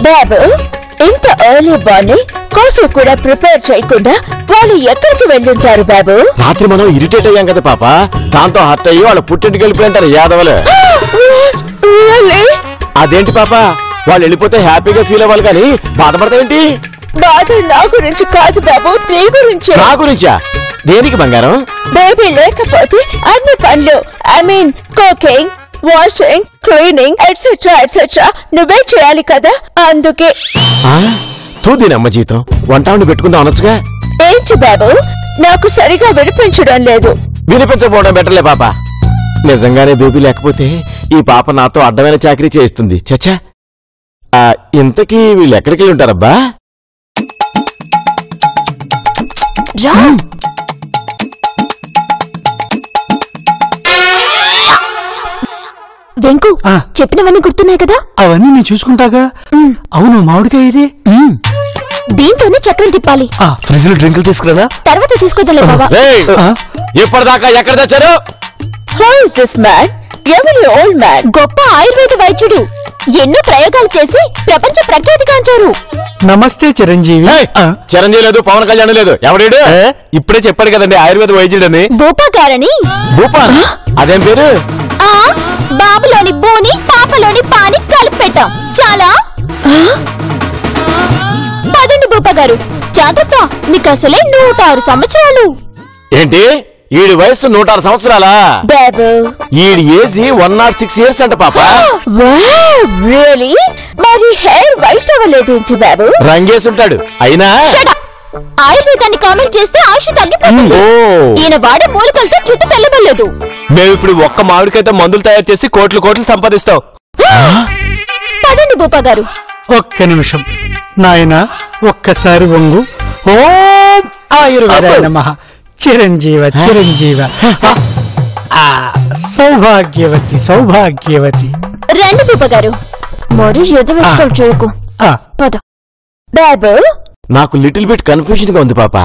బాబు ఇంత early morning coffee కూడా prepare చేయకుండా వాళ్ళు ఎక్కడికి వెళ్ళుంటారు బాబు? రాత్రి మనం ఇరిటేట్ అయ్యాం కదా పాప, దాంతో హర్ట్ అయ్యి వాళ్ళ పుట్టింటికి వెళ్ళిపోయింటారు యాదవలు. అదేంటి పాప, వాళ్ళు వెళ్ళిపోతే హ్యాపీగా ఫీల్ అవ్వాలి కానీ బాధపడతావేంటి? బాధ నా గురించి కాదు బాబు, నీ గురించి. నా గురించా? దేనికి బంగారం? బేబీ లేకపోతే అన్ని పనులు, I mean cooking, washing, cleaning etcetera etcetera నువ్వే చేయాలి కదా, అందుకే. తూదినమ్మ జీతం, వంట వండి పెట్టుకుందాం అనొచ్చుగా. ఏంటి బాబు, నాకు సరిగా వినిపించడం లేదు. వినిపించకపోవడం బెటర్లే పాప. నిజంగానే బేబీ లేకపోతే ఈ పాప నాతో అడ్డమైన చాకరీ చేయిస్తుంది. చచ్చా, ఇంతకీ వీళ్ళు ఎక్కడికి వెళ్ళి ఉంటారబ్బా? వెంకు, చెప్పినవన్నీ గుర్తున్నాయి కదా? అవన్నీ నేను చూసుకుంటాగా. అవును, మామిడికాయ ఇది. దీంతోనే చక్రం తిప్పాలి. ఫ్రిడ్జ్ లో డ్రింకులు తీసుకురా, తర్వాత తీసుకోదలే బాబా. ఎప్పటిదాకా ఎక్కడ తెచ్చారు? Who is this man? ఎవరి ఓల్డ్ మ్యాన్? గొప్ప ఆయుర్వేద వైద్యుడు, ఎన్నో ప్రయోగాలు చేసి ప్రపంచ ప్రఖ్యాతిగాంచారు. నమస్తే చిరంజీవి. చిరంజీవి లేదు, పవన్ కళ్యాణ్ లేదు. ఎవడు? ఇప్పుడే చెప్పాడు కదండి ఆయుర్వేద వైద్యుడని. భూపా గారని. భూపా? అదేం పేరు? బాబులోని బోని పాపలోని పాని కలిపి పెట్టాం. చాలా పదండి భూపా గారు, జాగ్రత్త, మీకు అసలే 106 సంవత్సరాలు. ఏంటి? ఈడి వయసు 106 సంవత్సరాలా? ఈడి ఏజీ 106 years అంట పాప. రియలీ? మరి హెయిర్ వైట్ అవ్వలేదు బాబు? రంగేసుంటాడు అయినా. ఆయుర్వేదాన్ని కామెంట్ చేస్తే ఆయుష్ తగ్గిపోతుంది. ఈయన వాడే మూలికలతో చుట్టూ తెల్లబడలేదు. మేము ఇప్పుడు ఒక్క మామిడికైతే మందులు తయారు చేసి కోట్లు కోట్లు సంపాదిస్తాం. పదండి భూపా గారు. ఒక్క నిమిషం నాయన, ఒక్కసారి వంగు. ఓం ఆయుర్వేదాయ నమః. చిరంజీవ చిరంజీవ, సౌభాగ్యవతి సౌభాగ్యవతి. రండి భూపా గారు, మరి ఎదురు చేయకు. పద బాబు. నాకు లిటిల్ బిట్ కన్ఫ్యూజన్ గా ఉంది పాప.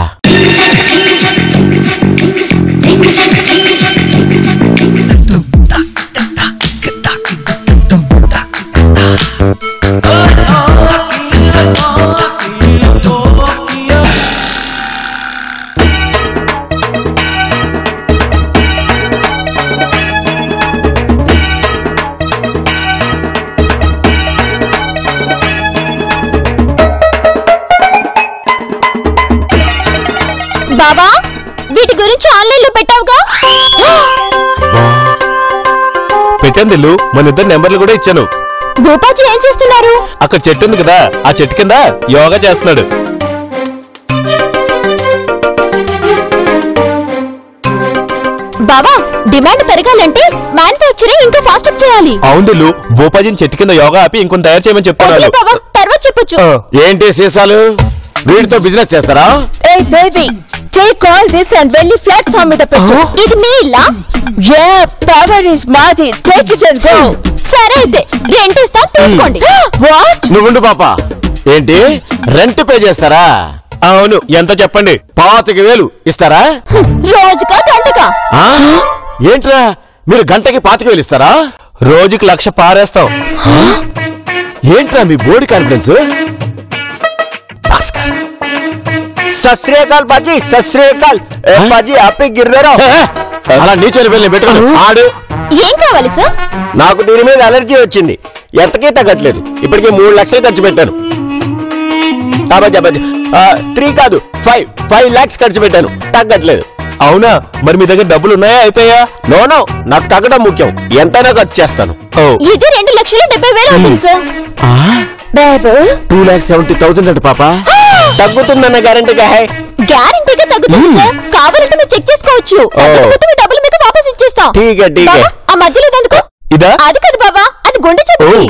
బాబా, వీటి గురించి ఆన్లైన్ లో పెట్టావుగా? పెట్టాను, మన ఇద్దరు నెంబర్లు కూడా ఇచ్చాను. భూపాజీ ఏం చేస్తున్నారు? అక్కడ చెట్టు ఉంది కదా, ఆ చెట్టు కింద యోగా చేస్తున్నాడు. బాబా, డిమాండ్ పెరగాలంటే మ్యానుఫ్యాక్చరింగ్ ఇంకా ఫాస్ట్ అప్ చేయాలి. అవును, భూపాజీని చెట్టు కింద యోగా ఆపి ఇంకొన్ని తయారు చేయమని చెప్తున్నాడు. తర్వాత చెప్పొచ్చు. ఏంటి సీసాలు? వీటితో బిజినెస్ చేస్తారా? ఏ baby, take all this and వెళ్ళి ప్లాట్ఫామ్ మీద పెట్టు. ఇది మీ ఇల్లా? యా, పవర్ ఇస్ మాది. Take it and go. సరే అయితే రెంట్ ఇస్తా, తీసుకోండి. వాట్? నువ్వుండు పాప. ఏంటి, రెంట్ పే చేస్తారా? అవును, ఎంత చెప్పండి? 25,000 ఇస్తారా? రోజుకా గంటకా? ఏంట్రా, మీరు గంటకి 25,000 ఇస్తారా? రోజుకి 1,00,000 పారేస్తాం. ఏంట్రా మీ బోర్డు కాన్ఫిడెన్స్? सत श्री अकाल पाजी, सत श्री अकाल पाजी, आप ही गिर रहे हो. అలా నీచోని వెళ్ళి పెట్టుకుని ఆడు. ఏం కావాలి సార్? నాకు దీని మీద అలర్జీ వచ్చింది, ఎంతకీ తగ్గట్లేదు. ఇప్పటికే 3 లక్షలు ఖర్చు పెట్టాను. 3 కాదు 5 lakhs ఖర్చు పెట్టాను, తగ్గట్లేదు. అవునా? మరి మీ దగ్గర డబ్బులు ఉన్నాయా, అయిపోయా? నో, నాకు తగ్గడం ముఖ్యం. ఎంతైనా ఖర్చు చేస్తాను. ఇది 2,70,000 అవుతుంది సార్. బాబు, 2,70,000 అంట పాప. తగ్గుతుందన్న గ్యారంటీగా? గ్యారంటీగా తగ్గుతుంది సార్. కావాలంటే మీరు చెక్ చేసుకోవచ్చు. మీ డబ్బులు మీకు వాపస్ ఇచ్చేస్తాం. ఆ మధ్యలో ఎందుకు? ఇదా? అది కాదు బాబా, అది గుండె జబ్బుకి.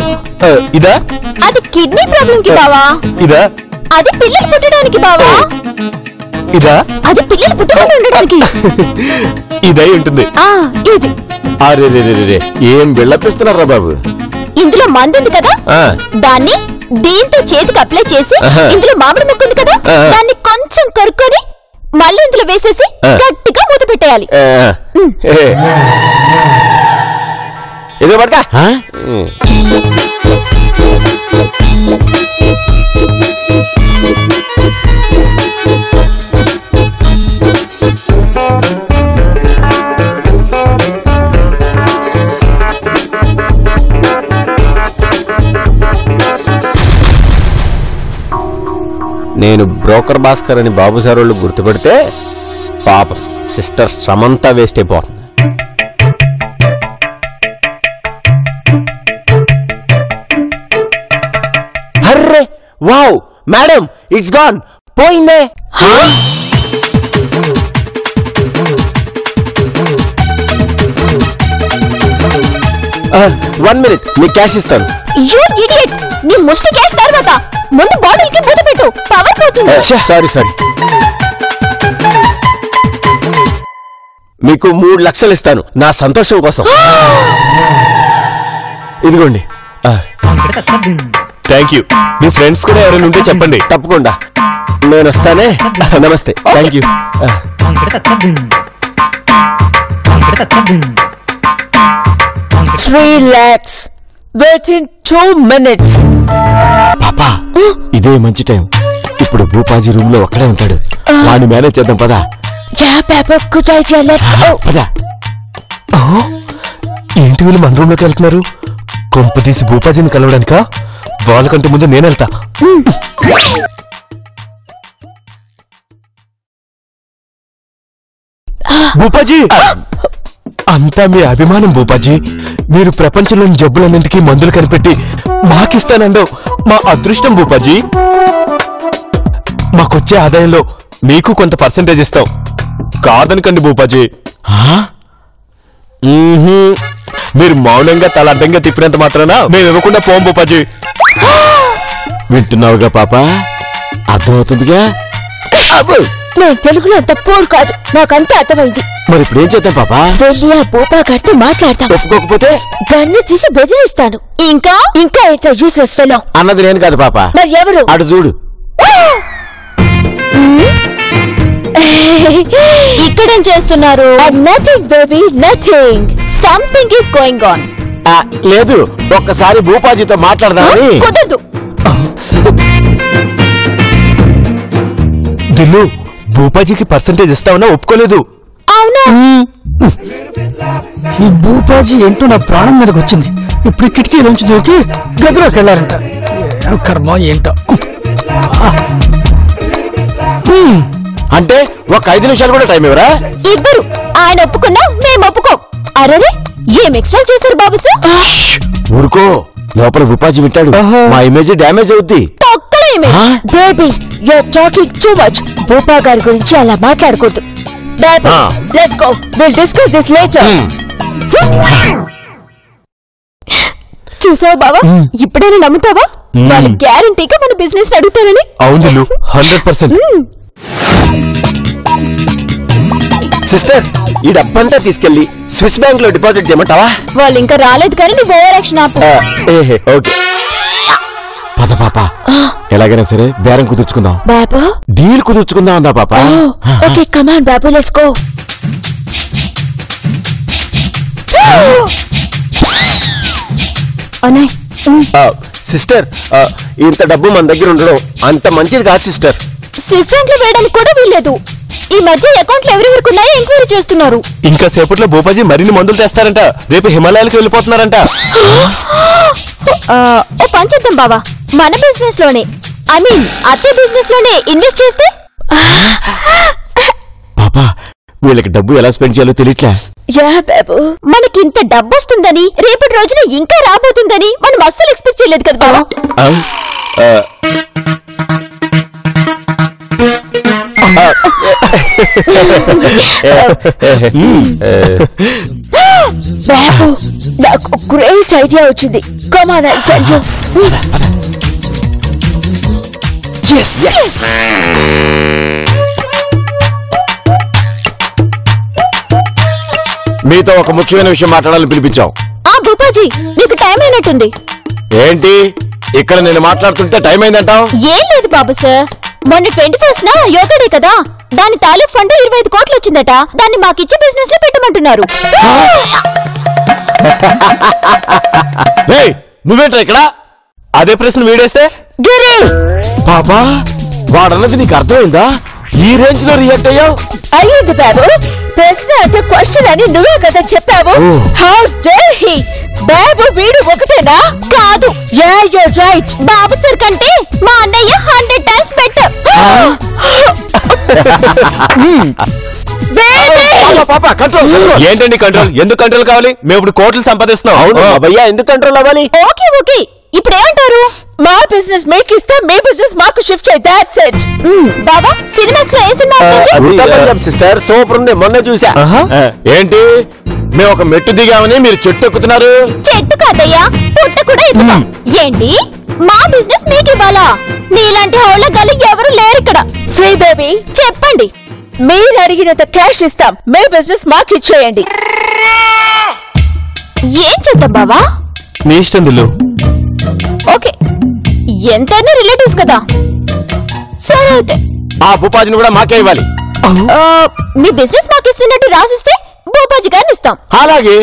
ఇదా? అది కిడ్నీ ప్రాబ్లం కి బావా. ఇదా? అది పిల్లలు పుట్టడానికి బావా. ఇదా? అది పిల్లలు పుట్టకుండా ఉండడానికి. ఇదై ఉంటుంది. ఇది. అరే, ఏం బిళ్ళపిస్తున్నారా బాబు? ఇందులో మందు ఉంది కదా, దాన్ని దీంతో చేతికి అప్లై చేసి, ఇందులో మామిడి ముక్క ఉంది కదా, దాన్ని కొంచెం కరుక్కొని మళ్ళీ ఇందులో వేసేసి గట్టిగా మూత పెట్టేయాలి. ఇదో పడతా. నేను బ్రోకర్ భాస్కర్ అని బాబు సార్ వాళ్ళు గుర్తుపెడితే పాపం సిస్టర్ శ్రమంతా వేస్ట్ అయిపోతుంది. అర్రే వావ్ మేడం, ఇట్స్ గాన్, పోయిందే. 1 minute, మీకు క్యాష్ ఇస్తాను. యూ ఇడియట్, నీ ముష్టి క్యాష్ తర్వాత ముందు బాటిల్ కి మూత పెట్టు, పవర్ పోతుంది. సారీ మీకు 3 లక్షలు ఇస్తాను నా సంతోషం కోసం. ఇదిగోండి. Thank you. మీ ఫ్రెండ్స్ కూడా ఎవరైనా ఉంటే చెప్పండి. తప్పకుండా నేను వస్తానే. నమస్తే. Thank you. 3 lakhs within 2 minutes. పాపా, ఇదే మంచి టైం. ఇప్పుడు భూపాజీ రూమ్ లో ఒక్కడే ఉంటాడు. వాడిని మేనేజ్ చేద్దాం పదా. Yeah, Pepper, good idea. Let's go. పదా. ఏంటి వీళ్ళు మన రూమ్ లోకి వెళ్తున్నారు? కొంప తీసి భూపాజీని కలవడానికా? వాళ్ళకంటే ముందు నేను వెళ్తా. భూపాజీ, అంతా మీ అభిమానం భూపాజీ. మీరు ప్రపంచంలోని జబ్బులన్నింటికీ మందులు కనిపెట్టి మాకిస్తానండవు. మా అదృష్టం భూపాజీ. మాకొచ్చే ఆదాయంలో మీకు కొంత పర్సెంటేజ్ ఇస్తాం. కాదనకండి భూపాజీ. మీరు మౌనంగా తల అడ్డంగా తిప్పినంత మాత్రాన మేము ఇవ్వకుండా పోం భూపాజీ. వింటున్నావుగా పాప, అర్థమవుతుందిగా. నేను తెలుగులో అంత పోరు కాదు, నాకంతా అర్థమైంది. మరి ఇప్పుడు ఏం చేద్దాం పాప? వెళ్ళి ఆ భూపా గారితో మాట్లాడతాం. ఒప్పుకోకపోతే గన్ను తీసి బెదిరిస్తాను. ఇంకా ఏంటో యూసెస్ ఫెలో. అన్నది నేను కాదు పాప. మరి ఎవరు? అటు చూడు. ఇక్కడేం చేస్తున్నారు? Nothing baby, nothing. Something is going on. లేదు, ఒక్కసారి భూపాజీతో మాట్లాడదామని. కుదరదు. దిల్లు, భూపాజీకి పర్సెంటేజ్ ఇస్తామన్నా ఒప్పుకోలేదు. అవునా? ఈ భూపాజీ ఏంటో నా ప్రాణం మీదకి వచ్చింది. ఇప్పుడు కిటికీ నుంచి దూకి గదిలోకి వెళ్ళారంట. ఏం కర్మ ఏంటో. అంటే ఒక 5 నిమిషాలు కూడా టైం ఇవ్వరా? ఇవ్వరు. ఆయన ఒప్పుకున్నా మేము ఒప్పుకోం. అరే, ఏం ఎక్స్ట్రా చేశారు బాబు సార్? ఊరుకో, లోపల భూపాజీ వింటాడు. మా ఇమేజ్ డ్యామేజ్ అవుద్ది. తొక్కల image. Baby, you are talking too much. భూపా గారి గురించి అలా మాట్లాడకూడదు. Baby, let's go. Will discuss this later. చూసావా బావా, ఇప్పుడైనా నమ్ముతావా? వాళ్ళు గ్యారంటీగా మన బిజినెస్ అడుగుతారని. అవును, 100%. సిస్టర్, ఈ డబ్బంతా తీసుకెళ్లి స్విస్ బ్యాంక్ లో డిపాజిట్ చేయమంటావా? వాళ్ళు ఇంకా రాలేదు కానీ నీ ఓవర్ యాక్షన్ ఆపు. ఓకే. పద పాప, ఎలాగైనా సరే బేరం కుదుర్చుకుందాం. బాబు, డీల్ కుదుర్చుకుందాం అందా పాప. Okay, come on Babu, let's go. అన్నయ్య, సిస్టర్, ఇంత డబ్బు మన దగ్గర ఉండడం అంత మంచిది కాదు సిస్టర్. స్విస్ బ్యాంక్ లో వేయడానికి కూడా వీల్లేదు. ఈ మధ్య అకౌంట్లు ఎవరెవరికి ఉన్నాయో ఎంక్వైరీ చేస్తున్నారు. ఇంకా సేపట్లో భూపాజీ మరిన్ని మందులు తెస్తారంట. రేపు హిమాలయాలకు వెళ్ళిపోతున్నారంట. ఓ పంచేద్దాం బావా, మన బిజినెస్ లోనే, ఐ మీన్ అత్తే బిజినెస్ లోనే ఇన్వెస్ట్ చేస్తే. పాపా, వీళ్ళకి డబ్బు ఎలా స్పెండ్ చేయాలో తెలియట్లే. మనకి ఇంత డబ్బు వస్తుందని, రేపటి రోజున ఇంకా రాబోతుందని మనం అస్సలు ఎక్స్పెక్ట్ చేయలేదు కదా బావా. బాబు, నాకు గ్రేట్ ఐడియా వచ్చింది. Come on, I tell you. మీతో ఒక ముఖ్యమైన విషయం మాట్లాడాలని పిలిపించాం. భూపాజీ, మీకు టైం అయినట్టుంది. ఏంటి ఇక్కడ నేను మాట్లాడుతుంటే టైం అయిందంటావు? ఏం లేదు బాబు సార్, మొన్న 21st యోగా డే కదా, దాని తాలూకు ఫండ్ 25 కోట్లు వచ్చిందట. దాన్ని మాకిచ్చే బిజినెస్ లో పెట్టమంటున్నారు. నువ్వేంట్రా ఇక్కడ? అదే ప్రశ్న వీడేస్తే గిరి పాపా వాడన్నది నీకు అర్థమైందా? ఈ రేంజ్ లో రియాక్ట్ అయ్యావు? అయ్యింది బాబు. ప్రశ్న అంటే క్వశ్చన్ అని నువ్వే కదా చెప్పావు. హౌ డేర్ హి! బాబు వీడు ఒకటేనా? కాదు. Yeah you right. Babu sir కంటే మా అన్నయ్య 100 టైమ్స్ బెటర్. పాపా కంట్రోల్. ఏంటండి కంట్రోల్? ఎందుకు కంట్రోల్ కావాలి? మేము ఇప్పుడు కోట్లు సంపాదిస్తున్నాం. అవును భయ్యా, ఎందుకు కంట్రోల్ అవ్వాలి? ఓకే ఓకే, ఇప్పుడు ఏమంటారు? మా బిజినెస్ మీకు ఇస్తే మీ బిజినెస్ మాకు షిఫ్ట్ చేయి. That's it. బాబా సినిమాక్స్ లో ఏ సినిమా ఉంటుంది? సిస్టర్ సూపర్ ఉంది, మొన్న చూసా. ఏంటి మేము ఒక మెట్టు దిగామని మీరు చెట్టు ఎక్కుతున్నారు? చెట్టు కాదయ్యా, పుట్ట కూడా ఎక్కుతాం. ఏంటి మా బిజినెస్ మీకు ఇవ్వాలా? నీలాంటి హౌలగాలు ఎవరు లేరు ఇక్కడ. శ్రీ బేబీ చెప్పండి. మీరు అడిగినంత క్యాష్ ఇస్తాం, మీ బిజినెస్ మాకు ఇచ్చేయండి. ఏం చేద్దాం బావా? మీ ఇష్టం దిల్లు. ఓకే, ఎంతైనా రిలేటివ్స్ కదా. సరే అయితే ఆ భూపాజిని కూడా మాకే ఇవ్వాలి. మీ బిజినెస్ మాకు ఇస్తున్నట్టు రాసిస్తే భూపాజీ గారిని ఇస్తాం. అలాగే.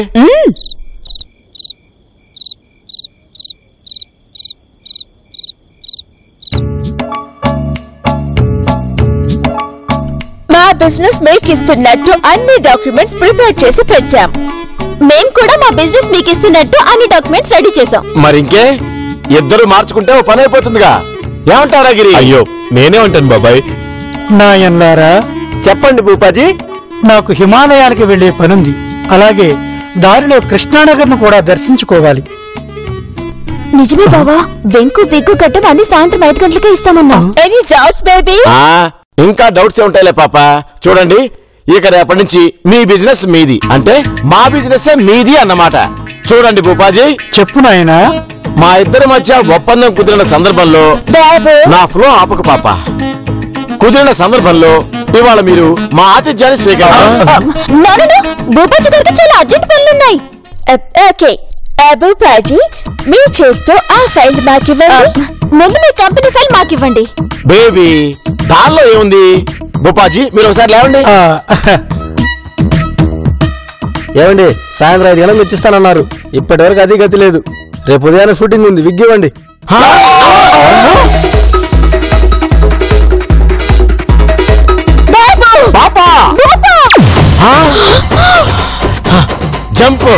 మా బిజినెస్ మీకు ఇస్తున్నట్టు అన్ని డాక్యుమెంట్స్ ప్రిపేర్ చేసి పెట్టాం. మేం కూడా మా బిజినెస్ మీకు ఇస్తున్నట్టు అన్ని డాక్యుమెంట్స్ రెడీ చేసాం. మరి ఇంకే, ఇద్దరు మార్చుకుంటే ఓ పని అయిపోతుందిగా. ఏమంటారా గిరి? అయ్యో నేనే ఉంటాను బాబాయ్. నాయన్లారా, చెప్పండి భూపాజీ. నాకు హిమాలయానికి వెళ్లే పనుంది. అలాగే దారిలో కృష్ణానగర్ను కూడా దర్శించుకోవాలి. నిజమే బావా, వెంకు విగ్గు గడ్డం అన్ని సాయంత్రం 5 గంటలకే ఇస్తామన్నా. Any doubts baby? ఇంకా డౌట్స్ ఉంటాయిలే పాప. చూడండి, ఇక రేపటి నుంచి మీ బిజినెస్ మీది, అంటే మా బిజినెస్ మీది అన్నమాట. చూడండి భూపాజీ, చెప్పు నాయనా. మా ఇద్దరి మధ్య ఒప్పందం కుదిరిన సందర్భంలో నా ఫ్లో ఆపక పాప. కుదిరిన సందర్భంలో ఇవాళ మీరు మా ఆతిథ్యాన్ని స్వీకరించారు. భూపాజీ గారికి చాలా అర్జెంట్ పనులున్నాయి. ఓకే భూపాజీ, మీ చేతితో ఆ ఫైల్ మాకివ్వండి. ముందు మీ కంపెనీ ఫైల్ మాకివ్వండి. బేబీ దానిలో ఏముంది? భూపాజీ మీరు ఒకసారి లేవండి. ఏమండి, సాయంత్రం 5 గంటలకు ఇచ్చిస్తానన్నారు. ఇప్పటి వరకు అది గతి లేదు. రేపు ఉదయాన్నే షూటింగ్ ఉంది, విగ్ ఇవ్వండి. జంప్.